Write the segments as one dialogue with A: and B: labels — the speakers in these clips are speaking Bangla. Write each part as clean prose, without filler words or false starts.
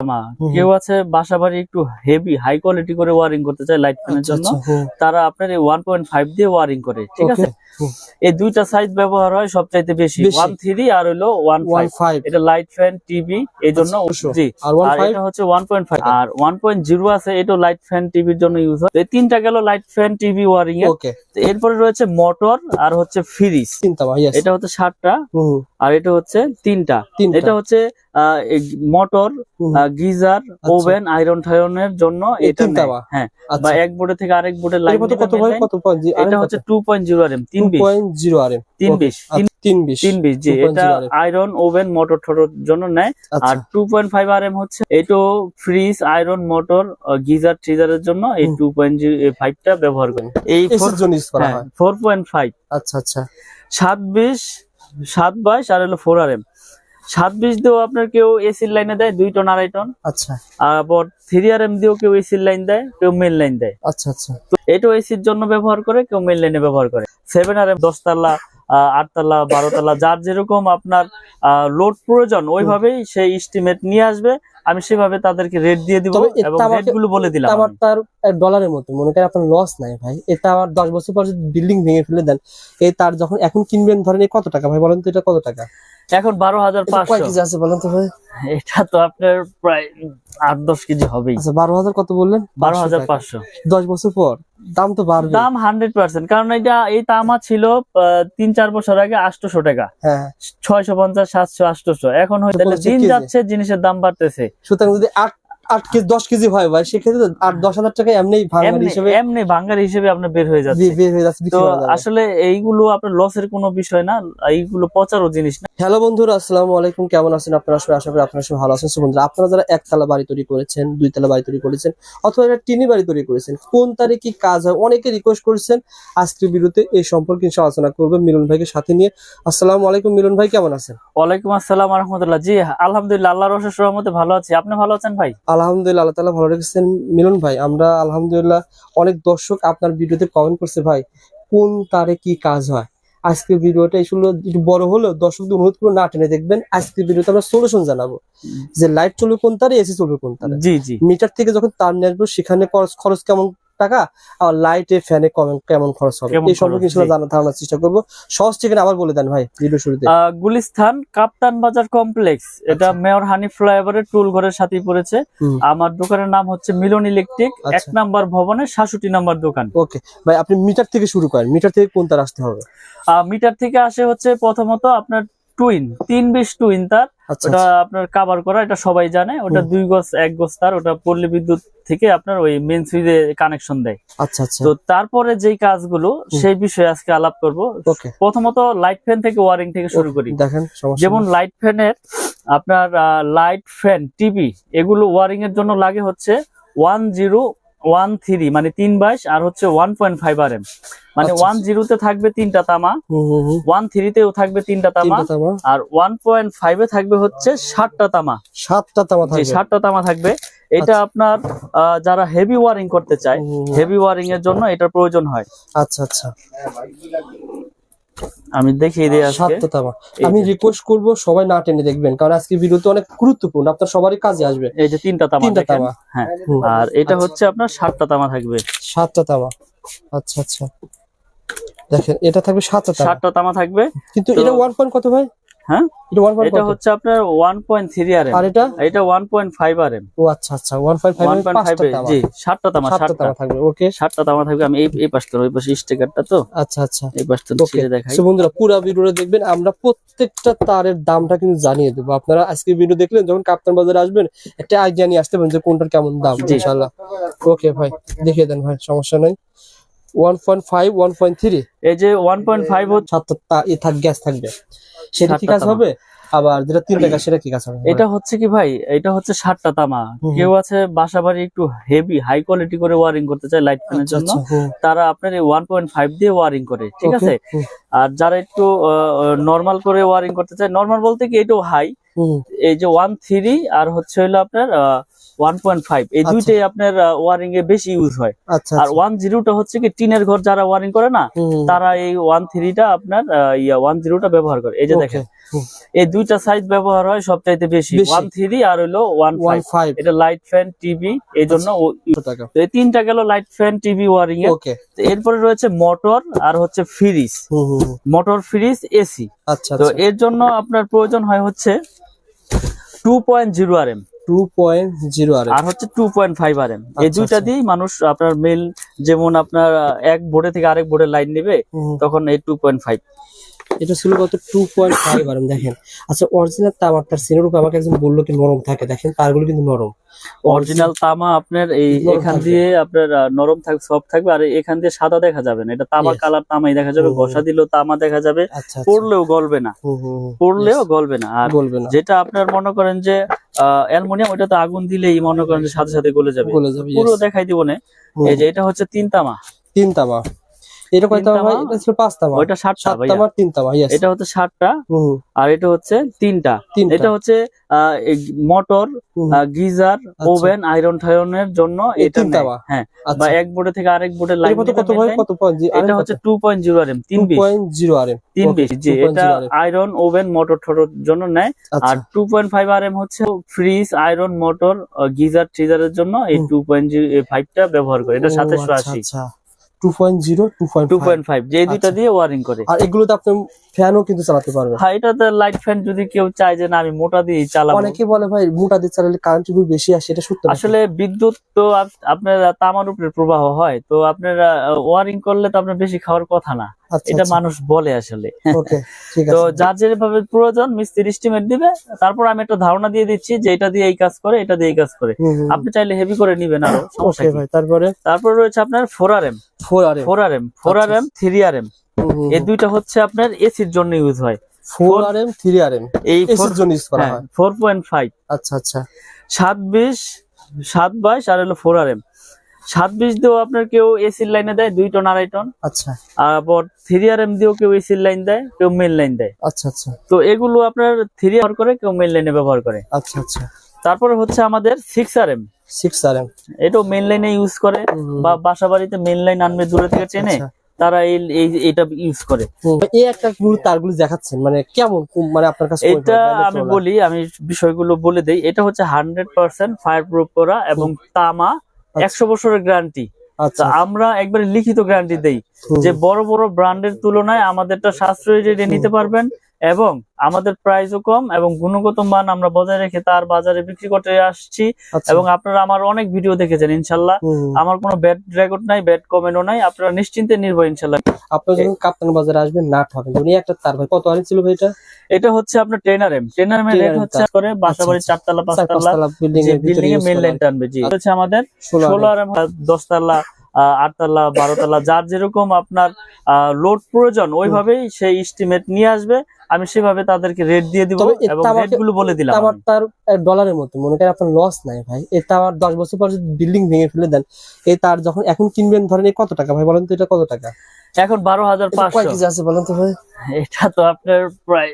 A: তামা। কেউ আছে বাসা বাড়ি একটু হেভি হাই কোয়ালিটি করে ওয়ারিং করতে চায় লাইট ফ্যানের জন্য, তারা আপনার এই 1.5 দিয়ে ওয়ারিং করে, ঠিক আছে। এই দুইটা সাইজ ব্যবহার হয় সবচাইতে বেশি, 1.3 আর হলো 1.5। এটা লাইট ফ্যান টিভি এই জন্য, জি। আর এটা হচ্ছে 1.5 আর 1.0 আছে, এটা লাইট ফ্যান টিভির জন্য ইউজ হয়। এই তিনটা গেল লাইট ফ্যান টিভি ওয়ারিং এর। এরপরে রয়েছে মোটর আর হচ্ছে ফ্রিজ, এটা হচ্ছে 7টা আর এটা হচ্ছে 3টা। এটা হচ্ছে মোটর, গিজার, ওভেন, আয়রন ঠায়রনের জন্য এটা। হ্যাঁ, বা এক বোর্ডে থেকে আরেক বোর্ডে লাইন এটা হচ্ছে 2.0 rm 320 rm 320, জি। এটা আয়রন, ওভেন, মোটর ঠোঁটের জন্য নেয়। আর 2.5 rm হচ্ছে এটা ফ্রিজ, আয়রন, মোটর, গিজার, ট্রিজারের জন্য এই 2.5 টা ব্যবহার করে। এই 4.5।
B: আচ্ছা আচ্ছা।
A: 720 আর হলো 4 rm। 720 দিয়েও আপনার কেউ এসির লাইনে দেয় 2 টন 2.5 টন।
B: আচ্ছা।
A: আবার 3 rm দিয়েও কেউ এসির লাইন দেয়, কেউ মেল লাইন দেয়।
B: আচ্ছা আচ্ছা।
A: তো এটাও এসির জন্য ব্যবহার করে, কেউ মেল লাইনে ব্যবহার করে। 7 rm 10 তলা, 8 তলা, 12 তলা, যার যেরকম আপনার লোড প্রয়োজন ওইভাবেই সেই এস্টিমেট নিয়ে আসবে। আমি সেভাবে তাদেরকে রেট দিয়ে দিব এবং রেট গুলো বলে দিলাম।
B: আমার তার ডলারের মতো মনে করেন আপনার লস নাই ভাই। এটা আবার 10 বছর পর যদি বিল্ডিং ভেঙে ফেলে দেন, এই তার যখন এখন কিনবেন ধরেন কত টাকা ভাই বলেন তো? এটা কত টাকা
A: এখন? 12,500।
B: কয় কেজি আছে বলেন তো ভাই?
A: এটা তো আপনার প্রায় 8-10 কেজি হবেই।
B: আচ্ছা, 12,000 কত বললেন?
A: 12,500।
B: 10 বছর পর দাম তো বাড়বে।
A: দাম 100%, কারণ এটা এই তামা ছিল 3-4 বছর আগে 800 টাকা।
B: হ্যাঁ,
A: 650, 700, 800। এখন হয়তো দিন যাচ্ছে জিনিসের দাম বাড়তেছে।
B: সুতরাং যদি 8 কেজি 10 কেজি হয় ভাই, সেক্ষেত্রে 8-10,000 টাকা এমনি
A: ভাঙার হিসেবে আপনার বের হয়ে যাচ্ছে। তো আসলে এইগুলো আপনার লসের কোনো বিষয় না, এইগুলো পচারও জিনিস না।
B: হ্যালো বন্ধুরা, আসসালামু আলাইকুম। কেমন আছেন আপনারা সবাই? আশা করি আপনারা সবাই ভালো আছেন। বন্ধুরা, আপনারা যারা একতলা বাড়ি তৈরি করেছেন, 2 তলা বাড়ি তৈরি করেছেন, অথবা একটা টিনি বাড়ি তৈরি করেছেন, কোন তারিখে কি কাজ হয় অনেকে রিকোয়েস্ট করেছেন। আজকের ভিডিওতে এই সম্পর্কে আলোচনা করবে মিলন ভাইকে সাথে নিয়ে। আসসালামু আলাইকুম মিলন ভাই, কেমন আছেন?
A: ওয়ালাইকুম আসসালাম ওয়া রাহমাতুল্লাহ। জি আলহামদুলিল্লাহ, আল্লাহর অশেষ রহমতে ভালো আছি। আপনি ভালো আছেন ভাই?
B: আলহামদুলিল্লাহ, আল্লাহ তাআলা ভালো রেখেছেন। মিলন ভাই, আমরা আলহামদুলিল্লাহ, অনেক দর্শক আপনার ভিডিওতে কমেন্ট করছে ভাই কোন তারিখে কি কাজ হয়। আজকের ভিডিওটা আসলে একটু বড় হলেও দর্শকদের অনুরোধ করে না টেনে দেখবেন। আজকের ভিডিওতে আমরা সলিউশন জানাবো যে লাইট চলবে কোন তারে, এসি চলবে কোন তারে।
A: জি জি।
B: মিটার থেকে যখন তার নিয়ে আসবো সেখানে খরচ কেমন টাকা, আর লাইটে ফ্যানে কেমন খরচ হবে, এই সম্পর্কে ধারণার চেষ্টা করবো। সহজ ঠিকানা আবার বলে দেন ভাই ভিডিও শুরুতে।
A: গুলিস্তান কাপ্তান বাজার কমপ্লেক্স, এটা মেয়র হানিফ ফ্লাইওভারের টুল ঘরের সাথে পড়েছে। আমার দোকানের নাম হচ্ছে মিলন ইলেকট্রিক, 1 নম্বর ভবনের 66 নম্বর দোকান।
B: ওকে ভাই, আপনি মিটার থেকে শুরু করেন। মিটার থেকে কোন তার আসতে হবে?
A: মিটার থেকে আসে হচ্ছে প্রথমত আপনার টুইন 320 টুইন তার, ওটা আপনার কভার করা, এটা সবাই জানে। ওটা 2 গজ 1 গজ তার, ওটা পল্লী বিদ্যুৎ থেকে আপনার ওই মেইন সুইচে কানেকশন দেয়।
B: আচ্ছা আচ্ছা।
A: তো তারপরে যেই কাজগুলো সেই বিষয়ে আজকে আলাপ করব। প্রথমত লাইট ফ্যান থেকে ওয়ারিং থেকে শুরু করি।
B: দেখেন,
A: যেমন লাইট ফ্যানের আপনার লাইট ফ্যান টিভি এগুলো ওয়ারিং এর জন্য লাগে হচ্ছে 1013 মানে 322 আর হচ্ছে 1.5 rm। মানে 10 তে থাকবে 3টা তামা, 13 তেও থাকবে 3টা তামা, আর 1.5 এ থাকবে হচ্ছে 7টা তামা। 7টা তামা থাকবে। এটা আপনার যারা হেভি ওয়ারিং করতে চায়, হেভি ওয়ারিং এর জন্য এটার প্রয়োজন হয়।
B: আচ্ছা আচ্ছা,
A: আমি দেখিয়ে দিই আজকে।
B: আমি রিকোয়েস্ট করব সবাই না টেনে দেখবেন, কারণ আজকে ভিডিওতে অনেক গুরুত্বপূর্ণ, আপনার সবারই কাজে আসবে।
A: এই যে 3টা তামা, হ্যাঁ। আর এটা হচ্ছে আপনার 7টা তামা থাকবে।
B: 7টা তামা, আচ্ছা আচ্ছা। দেখেন, এটা থাকবে 7টা
A: তামা থাকবে।
B: কিন্তু এটা 1 পয়েন্ট কত ভাই?
A: হ্যাঁ, এটা হচ্ছে আপনার 1.3 rm,
B: আর
A: এটা 1.5 rm।
B: ও আচ্ছা আচ্ছা, 1.5
A: জি। 7টা তামা
B: থাকবে। ওকে,
A: 7টা তামা থাকবে। আমি এই পাশটা ওই পাশে স্টিকারটা তো।
B: আচ্ছা আচ্ছা,
A: এই পাশটা ছিঁড়ে দেখাই।
B: সো বন্ধুরা, পুরো ভিডিওটা দেখবেন। আমরা প্রত্যেকটা তারের দামটা কিন্তু জানিয়ে দেবো। আপনারা আজকে ভিডিও দেখলেন, যখন কাপ্তান বাজারে আসবেন একটা আইডিয়া নিয়ে আসতে পারেন যে কোনটার কেমন দাম, ইনশাআল্লাহ। ওকে ভাই, দেখিয়ে দেন ভাই, সমস্যা নাই। 1.5 1.3,
A: এই যে 1.5 হচ্ছে
B: 7টা গ্যাস থাকবে, সেটা কি কাজ হবে? আবার যেটা 3 টাকা সেটা কি কাজ হবে?
A: এটা হচ্ছে কি ভাই, এটা হচ্ছে 7টা তামা। কেউ আছে বাসা বাড়ি একটু হেভি হাই কোয়ালিটি করে ওয়ারিং করতে চায় লাইট ফ্যানের জন্য, তারা আপনার এই 1.5 দিয়ে ওয়ারিং করে, ঠিক আছে। আর যারা একটু নরমাল করে ওয়ারিং করতে চায়, নরমাল বলতে কি এটাও হাই, এই যে 13 আর হচ্ছে হলো আপনার 1.5, এই দুইটাই আপনার ওয়ারিং এ বেশি ইউজ হয়। আর 10টা হচ্ছে কি টিনের ঘর যারা ওয়ারিং করে না, তারা এই 13টা আপনার 10টা ব্যবহার করে। এই যে দেখেন
B: হুম।
A: এই দুইটা সাইজ ব্যবহার হয় সবচাইতে বেশি,
B: বেশি।
A: 1.3 আর হলো 1.5।
B: 1.5
A: এটা লাইট ফ্যান টিভি, এই জন্য
B: টাকা।
A: তো এই তিনটা গেল লাইট ফ্যান টিভি ওয়ারিং এর।
B: ওকে।
A: তো এরপরে রয়েছে মোটর আর হচ্ছে ফ্রিজ,
B: হুম হুম হুম।
A: Motor fridge AC.
B: আচ্ছা
A: তো
B: আচ্ছা।
A: এর জন্য আপনার প্রয়োজন হয় হচ্ছে 2.0 RM
B: 2.0 আর
A: আর হচ্ছে 2.5 RM। এই
B: আচ্ছা,
A: দুইটা
B: আচ্ছা।
A: দিয়েই মানুষ আপনার মেল, যেমন আপনার এক বোর্ডে থেকে আরেক বোর্ডে লাইন নেবে, তখন এই 2.5।
B: এটা ছিল কত 2.5 আর দেখেন। আচ্ছা অরিজিনাল তামার তার সিনের উপর আমাকে একজন বললো কি নরম থাকে, দেখেন তারগুলো কিন্তু নরম।
A: অরিজিনাল তামা আপনার এই
B: নরম
A: এখান
B: থাকবে।
A: দিয়ে আপনার নরম থাকবে, সফট থাকবে, আর এখান দিয়ে সাদা দেখা যাবে না। এটা তামা
B: Yes.
A: কালার তামাই দেখা যাবে,
B: হুম,
A: ঘষা দিলেও তামা দেখা যাবে,
B: আচ্ছা আচ্ছা।
A: পড়লেও গলবে না,
B: হুম হুম হুম।
A: পড়লেও
B: Yes.
A: গলবে না। আর
B: বলবে না।
A: যেটা আপনার মনে করেন যে অ্যালুমিনিয়াম, ওটা তো আগুন দিলেই মনে করেন যে সাথে সাথে গলে যাবে,
B: গলে যাবে,
A: পুরো
B: yes.
A: দেখাই দিব না।
B: হুম।
A: এই যে এটা হচ্ছে 3 তামা,
B: 3 তামা। এটা কয়
A: তিন
B: তামা ভাই?
A: তামা,
B: এটা ছিল 5 তামা।
A: ওইটা 7টা
B: 7
A: ভাইয়া,
B: তামা 3 তামা, यस।
A: এটা হচ্ছে 7টা,
B: হুম
A: আর এটা হচ্ছে 3টা।
B: তিনটা।
A: এটা হচ্ছে মোটর,
B: হুম।
A: গিজার,
B: আচ্ছা।
A: ওভেন, আয়রন টায়রনের জন্য
B: এই
A: এটা
B: 3
A: নেয়।
B: তামা।
A: হ্যাঁ, বা
B: আচ্ছা।
A: এক বোর্ডে থেকে আরেক বোর্ডে
B: এটা
A: লাইন
B: কত
A: নেবে,
B: কত ভাই? কত পয়েন্ট?
A: এটা হচ্ছে 2.0 RM 320।
B: 2.0 আর
A: 320 জি, এটা আয়রন, ওভেন, মোটর ঠোঁটের জন্য নেয়।
B: আচ্ছা।
A: আর 2.5 RM হচ্ছে ফ্রিজ, আয়রন, মোটর, গিজার, ট্রিজারের জন্য এই
B: হুম।
A: 2.5টা ব্যবহার করে। এটা
B: ও,
A: 2780।
B: আচ্ছা 2.0 2.5।
A: 2.5 যে দুইটা
B: আচ্ছা।
A: দিয়ে ওয়ারিং করে।
B: আর এগুলোতে আপনি ফ্যানও কিন্তু চালাতে পারবেন।
A: হ্যাঁ, এটাতে লাইট ফ্যান যদি কেউ চায় যে না আমি মোটা দিয়ে চালাবো।
B: অনেকে বলে ভাই মোটা দিয়ে চালালে কারেন্ট বিল বেশি আসে, এটা সত্য নাকি?
A: আসলে বিদ্যুৎ তো আপনার তামার উপরে প্রবাহ হয়, তো আপনার ওয়ারিং করলে তো আপনার বেশি খাওয়ার কথা না,
B: আচ্ছা,
A: এটা
B: আচ্ছা।
A: মানুষ বলে আসলে।
B: ওকে, ঠিক
A: তো
B: আছে।
A: যার যেভাবে প্রয়োজন মিস্ত্রি এস্টিমেট দিবে, তারপর আমি একটা ধারণা দিয়ে দিচ্ছি যে এটা দিয়ে এই কাজ করে, এটা দিয়ে এই কাজ করে।
B: হুম, হুম,
A: আপনি চাইলে হেভি করে নিবেন আরো, সমস্যা
B: ওকে
A: কি।
B: ভাই, তারপরে
A: তারপর রয়েছে আপনার 4RM
B: 4 আর
A: 4RM 4RM 3RM। এই দুইটা হচ্ছে আপনার এসির জন্য ইউজ হয়।
B: 4 আর 3 আর
A: এই
B: এসির জন্য ইউজ করা
A: হ্যাঁ,
B: হয়।
A: 4.5
B: আচ্ছা আচ্ছা।
A: 720 722 আর হলো 4RM। 720 দিয়েও আপনার কেউ এসির লাইনে দেয় 2 টন 2.5 টন,
B: আচ্ছা
A: আবার 3RM দিয়েও কেউ এসির লাইন দেয়, কেউ মেন লাইন দেয়।
B: আচ্ছা আচ্ছা
A: তো এগুলো আপনার 3 ব্যবহার করে, কেউ মেন লাইনে ব্যবহার করে।
B: আচ্ছা আচ্ছা।
A: তারপরে হচ্ছে আমাদের 6RM,
B: 6 আর
A: এটাও মেন লাইনে ইউজ করে, বা বাসা বাড়িতে মেন লাইন আনবে দূরে থেকে টেনে,
B: আচ্ছা।
A: তারা এইটা ইউজ করে।
B: এই একটা গুলো তারগুলো দেখাচ্ছেন মানে কেমন মানে আপনার কাছে কোন
A: এটা
B: ধরনের
A: আমি
B: তোলা?
A: বলি, আমি বিষয়গুলো বলে দেই। এটা হচ্ছে 100% ফায়ার প্রুফ করা এবং তামা, 100 বছরের গ্যারান্টি।
B: আচ্ছা
A: আমরা একবারে লিখিত গ্যারান্টি দেই
B: হুম।
A: যে বড় বড় ব্র্যান্ডের তুলনায় আমাদেরটা সাশ্রয়ী রেটে নিতে পারবেন, এবং আমাদের প্রাইসও কম, এবং গুণগত মান আমরা বজায় রেখে তার বাজারে বিক্রি করতে আসছি।
B: আচ্ছা।
A: এবং আপনারা আমার অনেক ভিডিও দেখেছেন ইনশাল্লাহ,
B: হুম।
A: আমার কোনো ব্যাড রেকর্ড নাই, ব্যাড কমেন্টও নাই, আপনারা নিশ্চিন্তে নির্ভর ইনশাল্লাহ।
B: আপনারা যখন কাপ্তান বাজারে আসবেন না ঠকেন। উনি একটা তার ভাই কত আর ছিল ভাই এটা?
A: এটা হচ্ছে আপনার 10RM 10RM এর রেট
B: 10RM
A: হচ্ছে করে বাসাবাড়ি
B: আচ্ছা,
A: 4 তলা 5 তলা
B: পাঁচতলা বিল্ডিং এর ভিতরে
A: বিল্ডিং এ
B: use
A: মেইন
B: করা
A: লাইন
B: হয়।
A: টানবে। জি, হচ্ছে আমাদের 16RM 10 তলা 8 তলা 12 তলা, যার যেরকম আপনার লোড প্রয়োজন ওইভাবেই সেই এস্টিমেট নিয়ে আসবে। আমি সেভাবে তাদেরকে রেট দিয়ে দিব,
B: তবে
A: এবং
B: এটা
A: রেট গুলো বলে দিলাম
B: আমার
A: আমি।
B: তার ডলারের মতো মনে করেন আপনার লস নাই ভাই। এটা আমার 10 বছর পর যদি বিল্ডিং ভেঙে ফেলে দেন, এই তার যখন এখন কিনবেন ধরেন এই কত টাকা ভাই বলেন তো? এটা কত টাকা?
A: এখন
B: এটা কয়
A: 12,500।
B: কেজি আছে বলেন তো ভাই?
A: এটা তো আপনার প্রায়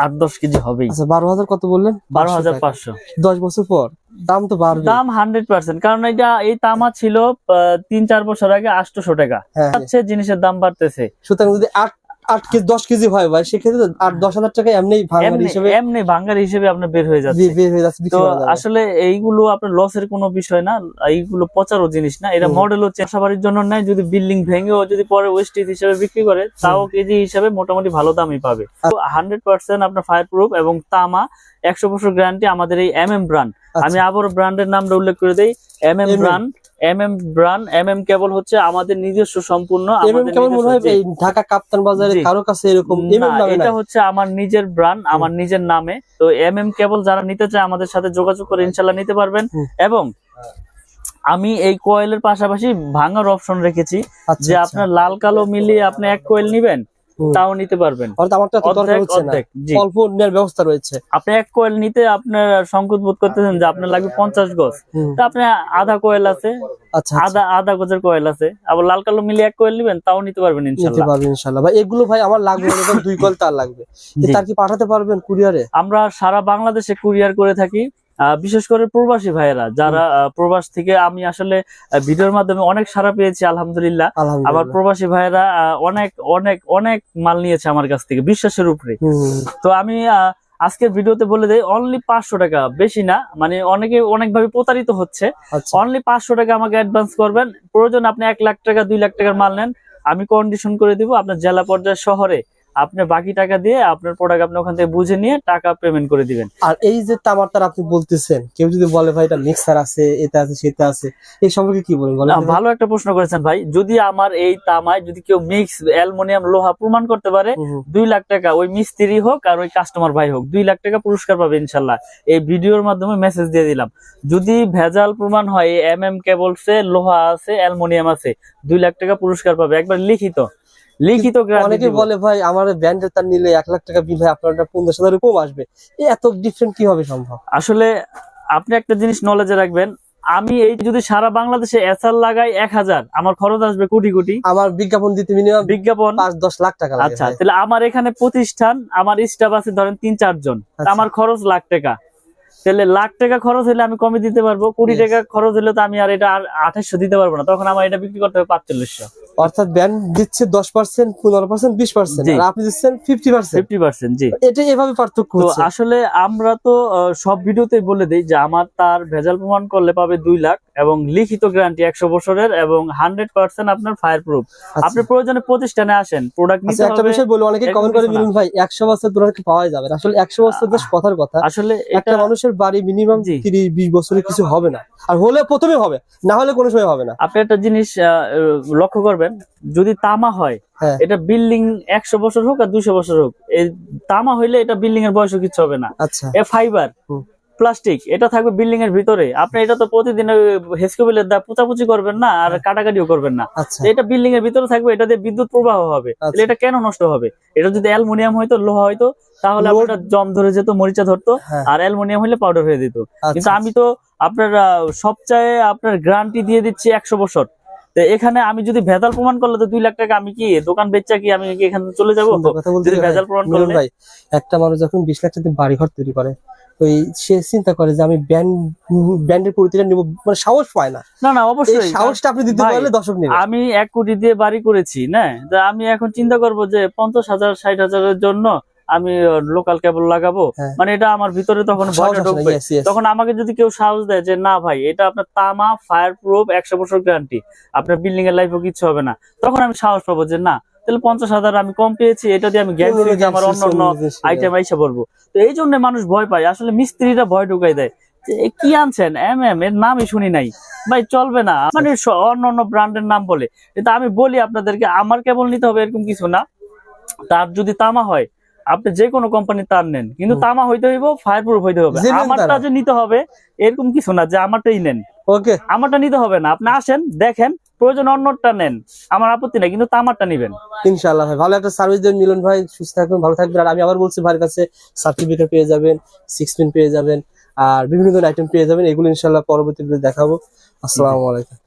A: 8-10 কেজি হবেই।
B: আচ্ছা 12,000 কত বললেন?
A: 12,500
B: 10 বছর পর দাম তো বাড়বে।
A: দাম 100%, কারণ এটা এই তামা ছিল 3-4 বছর আগে 800 টাকা,
B: হ্যাঁ,
A: হচ্ছে জিনিসের দাম বাড়তেছে।
B: সুতরাং যদি 8 কেজি 10 কেজি হয় ভাই, সেক্ষেত্রে 8-10,000 টাকা এমনি ভাঙার
A: এমনি
B: হিসেবে
A: এমনি ভাঙ্গার হিসেবে আপনার বের হয়ে যাচ্ছে।
B: বের হয়ে যাচ্ছে,
A: তো
B: বিক্রি করা যাবে।
A: আসলে এইগুলো আপনার লসের কোনো বিষয় না, এইগুলো পচারও জিনিস না। এটা মডেল হচ্ছে বাসাবাড়ির জন্য নেয়, যদি বিল্ডিং ভেঙেও যদি পরে ওয়েস্টেজ হিসেবে বিক্রি করে, তাও কেজি হিসেবে মোটামুটি ভালো দামই পাবে। তো 100% আপনার ফায়ার প্রুফ এবং তামা, 100 বছর গ্যারান্টি আমাদের এই MM ব্র্যান্ড। আমি আবারও ব্র্যান্ডের নামটা উল্লেখ করে দেই, MM ব্র্যান্ড। MM কেবল হচ্ছে আমাদের নিজস্ব সম্পূর্ণ, আমাদের
B: কেমন মনে হয়
A: নিজস্ব।
B: এই ঢাকা কাপ্তান বাজারে
A: জি।
B: কারো কাছে এরকম
A: না,
B: নামে
A: এটা
B: নাই?
A: হচ্ছে আমার নিজের ব্র্যান্ড, আমার নিজের নামে। তো কেবল যারা নিতে চায় আমাদের সাথে যোগাযোগ করে ইনশাল্লাহ নিতে পারবেন। এবং আমি এই কয়েলের পাশাপাশি ভাঙার অপশন রেখেছি,
B: আচ্ছা,
A: যে
B: আচ্ছা।
A: আপনার লাল কালো মিলিয়ে আপনি এক কয়েল নিবেন, তাও নিতে পারবেন।
B: অর্থাৎ আমার তো এত দরকার
A: অর্ধেক
B: হচ্ছে না,
A: অর্ধেক, জি।
B: অল্প নেওয়ার ব্যবস্থা রয়েছে।
A: আপনি এক কয়েল নিতে আপনার সংকোচ বোধ করতেছেন যে আপনার লাগবে 50 গজ, তো আপনি আধা কয়েল আছে,
B: আচ্ছা
A: আধা গজের কয়েল আছে, আবার লাল কালো মিলিয়ে এক কয়েল নিবেন, তাও নিতে পারবেন
B: নিতে
A: ইনশাল্লাহ।
B: পারবেন ইনশাআল্লাহ। ভাই এগুলো ভাই আমার লাগবে না, 2 কয়েল তার লাগবে,
A: জি।
B: তার কি পাঠাতে পারবেন কুরিয়ারে?
A: আমরা সারা বাংলাদেশে কুরিয়ার করে থাকি। বিশেষ করে প্রবাসী ভাইয়েরা যারা প্রবাস থেকে আমি আসলে ভিডিওর মাধ্যমে অনেক সাড়া পেয়েছি আলহামদুলিল্লাহ। আবার
B: আলহামদুলিল্লাহ।
A: প্রবাসী ভাইয়েরা অনেক অনেক অনেক মাল নিয়েছে আমার কাছ থেকে বিশ্বাসের উপরে। তো আমি আজকের ভিডিওতে বলে দেই অনলি 500 টাকা, বেশি না, মানে অনেকে অনেকভাবে প্রতারিত হচ্ছে।
B: আচ্ছা
A: অনলি 500 টাকা আমাকে অ্যাডভান্স করবেন, প্রয়োজন আপনি 1 লাখ টাকা 2 লাখ টাকার মাল নেন, আমি কন্ডিশন করে দিব আপনার জেলা পর্যায়ে শহরে, আপনি বাকি টাকা দিয়ে আপনার প্রোডাক্ট আপনি ওখান থেকে বুঝে নিয়ে টাকা পেমেন্ট করে দিবেন।
B: আর এই যে তামার আপনি বলতেছেন, কেউ যদি বলে ভাই এটা মিক্সার আছে, এটা আছে, সেটা আছে, এই সম্পর্কে কি বলেন বলেন?
A: ভালো একটা প্রশ্ন করেছেন ভাই। যদি আমার এই তামায় যদি কেউ মিক্স অ্যালুমিনিয়াম লোহা প্রমাণ করতে পারে, 2 লাখ টাকা, ওই মিস্ত্রি হোক আর ওই কাস্টমার ভাই হোক, 2 লাখ টাকা পুরস্কার পাবে ইনশাল্লাহ। এই ভিডিওর মাধ্যমে মেসেজ দিয়ে দিলাম। যদি ভেজাল প্রমাণ হয় কেবলসে লোহা আছে অ্যালুমিনিয়াম আছে, 2 লাখ টাকা পুরস্কার পাবে, একবার লিখিত
B: অনেকে বলে ভাই আমার ব্র্যান্ডের তার নিলে 1 লাখ টাকা বিল হয়, আপনার 50,000 কম আসবে, এত ডিফারেন্ট কিভাবে সম্ভব?
A: আসলে আপনি একটা জিনিস নলেজে রাখবেন, আমি এই যদি সারা বাংলাদেশে এসআর লাগাই 1000, আমার খরচ আসবে কোটি কোটি।
B: আমার বিজ্ঞাপন দিতে মিনিমাম
A: বিজ্ঞাপন
B: 5-10 লাখ টাকা লাগে।
A: আচ্ছা, তাহলে আমার এখানে প্রতিষ্ঠান, আমার স্টাফ আছে ধরেন 3-4 জন, আমার খরচ লাখ টাকা। তাহলে লাখ টাকা খরচ হলে আমি কমে দিতে পারবো, কোটি টাকা খরচ হলে তো আমি আর এটা 2800 দিতে পারবো না, তখন আমার এটা বিক্রি করতে হবে 4500।
B: অর্থাৎ ব্যান্ড দিচ্ছে 10%, 15%, 20%, আর আপনি দিচ্ছেন
A: 50%। জি,
B: এটা এভাবে পার্থক্য
A: তো
B: হচ্ছে।
A: আসলে আমরা তো সব ভিডিওতে বলে দেই যে আমার তার ভেজাল প্রমাণ করলে পাবে 2 লাখ এবং লিখিত গ্যারান্টি 100 বছরের এবং 100% আপনার ফায়ার প্রুফ। আপনি প্রয়োজনে প্রতিষ্ঠানে আসেন, প্রোডাক্ট নিতে হবে।
B: একটা বিষয় বলি, অনেকে কমেন্ট করে মিলন ভাই 100 বছর ধরে পাওয়া যাবে না। আসলে 100 বছর বেশ কথার কথা।
A: আসলে
B: একটা মানুষের বাড়ি মিনিমাম 30-20 বছরের কিছু হবে না, আর হলে প্রথমে হবে, না হলে কোনো সময় হবে না।
A: আপনি একটা জিনিস লক্ষ্য করবেন, যদি তামা হয় এটা বিল্ডিং 100 বছর হোক আর 200 বছর হোক, এই তামা হইলে এটা বিল্ডিং এর বয়স কিছু হবে না।
B: আচ্ছা,
A: এ ফাইবার প্লাস্টিক, এটা থাকবে বিল্ডিং এর ভিতরে। আপনি এটা তো প্রতিদিন হেসকোবিলের দা পোচাপুচি করবেন না আর কাটাকাটিও করবেন না, এটা বিল্ডিং এর ভিতরে থাকবে, এটা দিয়ে বিদ্যুৎ প্রবাহ হবে, এটা কেন নষ্ট হবে? এটা যদি অ্যালুমিনিয়াম হয়তো, লোহা হয়তো, তাহলে আপনার জম ধরে যেত, মরিচা ধরতো, আর অ্যালুমিনিয়াম হলে পাউডার হয়ে যেত। কিন্তু আমি তো আপনার সবচেয়ে আপনার গ্যারান্টি দিয়ে দিচ্ছি 100 বছর। তো এখানে আমি যদি ভেজাল প্রমাণ করলে তো 2 লাখ টাকা আমি কি দোকান বেচা কি আমি কি এখানে চলে যাবো? যদি ভেজাল প্রমাণ করলে
B: ভাই, একটা মানুষ যখন 20 লাখ টাকা বাড়ি ঘর তৈরি করে, ওই সে চিন্তা করে যে আমি ব্র্যান্ডের পরিচয়টা নিব, মানে সাহস পায় না।
A: না অবশ্যই
B: সাহসটা আপনি দিতে পারলে দর্শক নেবে।
A: আমি 1 কোটি দিয়ে বাড়ি করেছি না, আমি এখন চিন্তা করব যে 50,000 60,000-এর জন্য আমি লোকাল কেবল লাগাবো, মানে এটা আমার ভিতরে তখন ভয়টা ঢুকবে। তখন আমাকে যদি কেউ সাহস দেয় যে না ভাই এটা আপনার তামা ফায়ার প্রুফ 100 বছর গ্যারান্টি, আপনার বিল্ডিং এর লাইফও কিছু হবে না, তখন আমি সাহস পাবো যে না, তাহলে 50,000 আমি কম পেয়েছি, এটা দিয়ে আমি গ্যারান্টি আমার অন্য আইটেম আইসা পড়বো। তো এই জন্য মানুষ ভয় পায়, আসলে মিস্ত্রিরা ভয় ঢুকাই দেয় যে কি আনছেন এর নামই শুনি নাই ভাই, চলবে না, মানে অন্য ব্র্যান্ডের নাম বলে। কিন্তু আমি বলি আপনাদেরকে, আমার কেবল নিতে হবে এরকম কিছু না। তার যদি তামা হয়, আপনি যে কোনো কোম্পানির তার নেন, কিন্তু তামা হইতে হইব, ফায়ার প্রুফ হইতে হবে। আমারটা যে নিতে হবে এরকম কিছু না যে আমারটাই নেন, আমারটা নিতে হবে না। আপনি আসেন, দেখেন, প্রয়োজন অন্যটা নেন, আমার আপত্তি নাই, কিন্তু তামারটা নিবেন
B: ইনশাআল্লাহ। ভাই ভালো একটা সার্ভিস দেন মিলন ভাই, সুস্থ থাকবেন, ভালো থাকবেন। আর আমি আবার বলছি, ভাইয়ের কাছে সার্টিফিকেট পেয়ে যাবেন, 6 পিন পেয়ে যাবেন, আর বিভিন্ন ধরনের আইটেম পেয়ে যাবেন। এগুলো ইনশাআল্লাহ পরবর্তী ভিডিওতে দেখাবো। আসসালামু আলাইকুম।